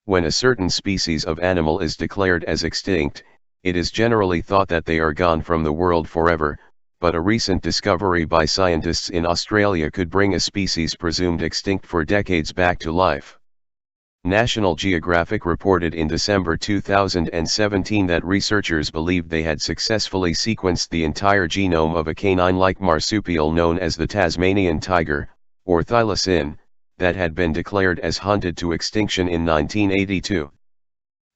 When a certain species of animal is declared as extinct, it is generally thought that they are gone from the world forever, but a recent discovery by scientists in Australia could bring a species presumed extinct for decades back to life. National Geographic reported in December 2017 that researchers believed they had successfully sequenced the entire genome of a canine-like marsupial known as the Tasmanian tiger, or thylacine, that had been declared as hunted to extinction in 1982.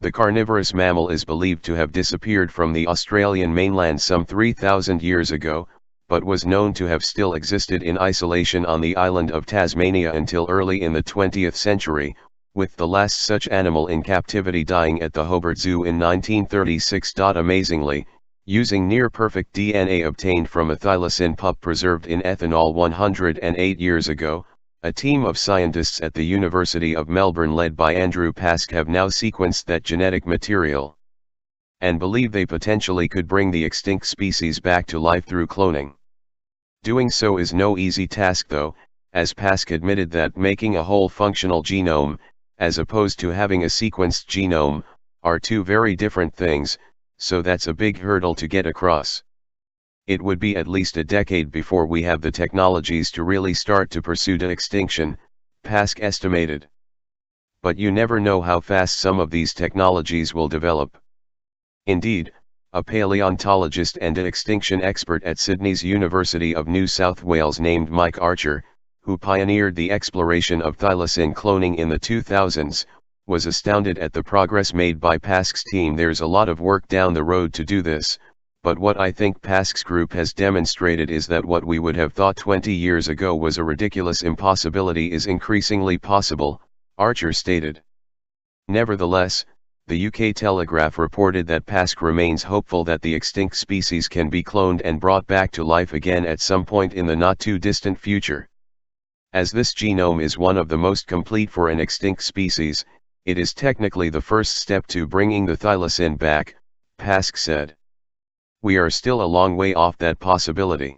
The carnivorous mammal is believed to have disappeared from the Australian mainland some 3,000 years ago, but was known to have still existed in isolation on the island of Tasmania until early in the 20th century, with the last such animal in captivity dying at the Hobart Zoo in 1936. Amazingly, using near-perfect DNA obtained from a thylacine pup preserved in ethanol 108 years ago, a team of scientists at the University of Melbourne led by Andrew Pask have now sequenced that genetic material, and believe they potentially could bring the extinct species back to life through cloning. Doing so is no easy task though, as Pask admitted that making a whole functional genome, as opposed to having a sequenced genome, are two very different things, so that's a big hurdle to get across. It would be at least a decade before we have the technologies to really start to pursue extinction, Pask estimated. But you never know how fast some of these technologies will develop. Indeed, a paleontologist and extinction expert at Sydney's University of New South Wales named Mike Archer, who pioneered the exploration of thylacine cloning in the 2000s, was astounded at the progress made by Pask's team. There's a lot of work down the road to do this, but what I think Pask's group has demonstrated is that what we would have thought 20 years ago was a ridiculous impossibility is increasingly possible, Archer stated. Nevertheless, the UK Telegraph reported that Pask remains hopeful that the extinct species can be cloned and brought back to life again at some point in the not-too-distant future. As this genome is one of the most complete for an extinct species, it is technically the first step to bringing the thylacine back, Pask said. We are still a long way off that possibility.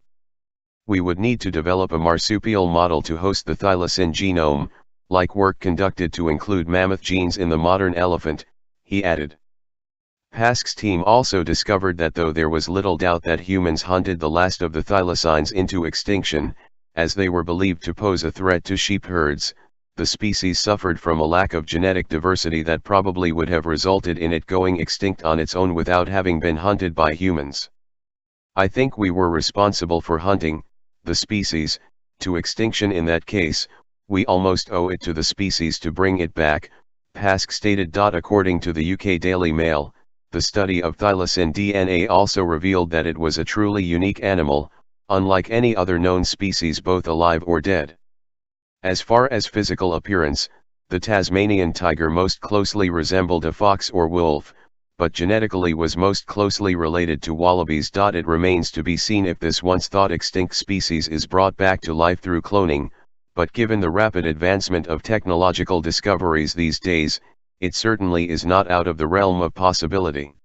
We would need to develop a marsupial model to host the thylacine genome, like work conducted to include mammoth genes in the modern elephant, he added. Pask's team also discovered that though there was little doubt that humans hunted the last of the thylacines into extinction, as they were believed to pose a threat to sheep herds, the species suffered from a lack of genetic diversity that probably would have resulted in it going extinct on its own without having been hunted by humans. I think we were responsible for hunting the species to extinction in that case. We almost owe it to the species to bring it back, Pask stated. According to the UK Daily Mail, the study of thylacine DNA also revealed that it was a truly unique animal, unlike any other known species both alive or dead. As far as physical appearance, the Tasmanian tiger most closely resembled a fox or wolf, but genetically was most closely related to wallabies. It remains to be seen if this once thought extinct species is brought back to life through cloning, but given the rapid advancement of technological discoveries these days, it certainly is not out of the realm of possibility.